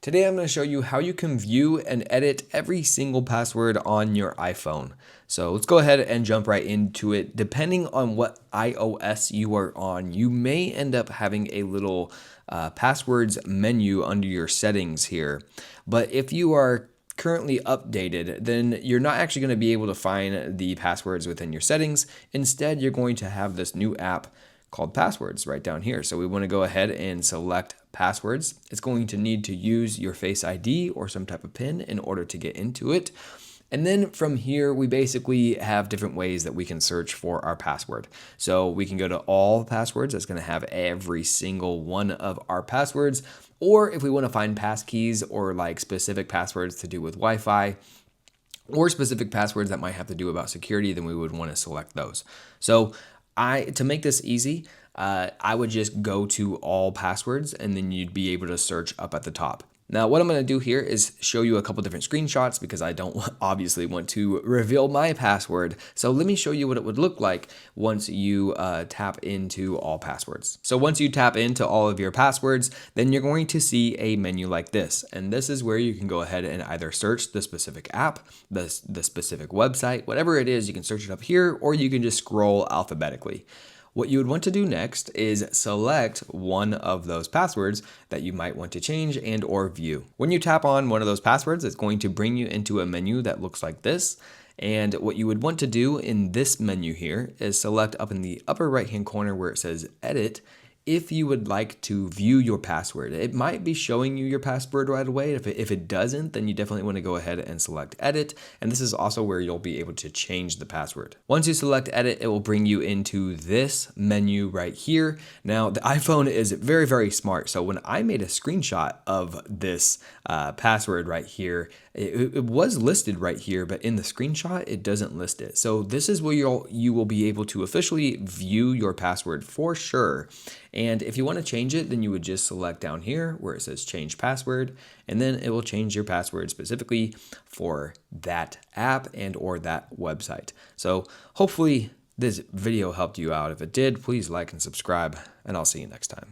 Today I'm going to show you how you can view and edit every single password on your iPhone. So let's go ahead and jump right into it. Depending on what iOS you are on, you may end up having a little passwords menu under your settings here. But if you are currently updated, then you're not actually going to be able to find the passwords within your settings. Instead, you're going to have this new app called passwords right down here. So we want to go ahead and select passwords. It's going to need to use your Face ID or some type of PIN in order to get into it. And then from here, we basically have different ways that we can search for our password. So we can go to all passwords. That's going to have every single one of our passwords. Or if we want to find passkeys or like specific passwords to do with Wi-Fi, or specific passwords that might have to do about security, then we would want to select those. So to make this easy, I would just go to all passwords and then you'd be able to search up at the top. Now, what I'm going to do here is show you a couple different screenshots because I don't obviously want to reveal my password. So let me show you what it would look like once you tap into all passwords. So once you tap into all of your passwords, then you're going to see a menu like this. And this is where you can go ahead and either search the specific app, the specific website, whatever it is, you can search it up here, or you can just scroll alphabetically. What you would want to do next is select one of those passwords that you might want to change and or view. When you tap on one of those passwords, it's going to bring you into a menu that looks like this. And what you would want to do in this menu here is select up in the upper right hand corner where it says edit. If you would like to view your password, it might be showing you your password right away. If it doesn't, then you definitely want to go ahead and select edit. And this is also where you'll be able to change the password. Once you select edit, it will bring you into this menu right here. Now, the iPhone is very, very smart. So when I made a screenshot of this password right here, it was listed right here, but in the screenshot, it doesn't list it. So this is where you will be able to officially view your password for sure. And if you want to change it, then you would just select down here where it says change password, and then it will change your password specifically for that app and or that website. So hopefully this video helped you out. If it did, please like and subscribe, and I'll see you next time.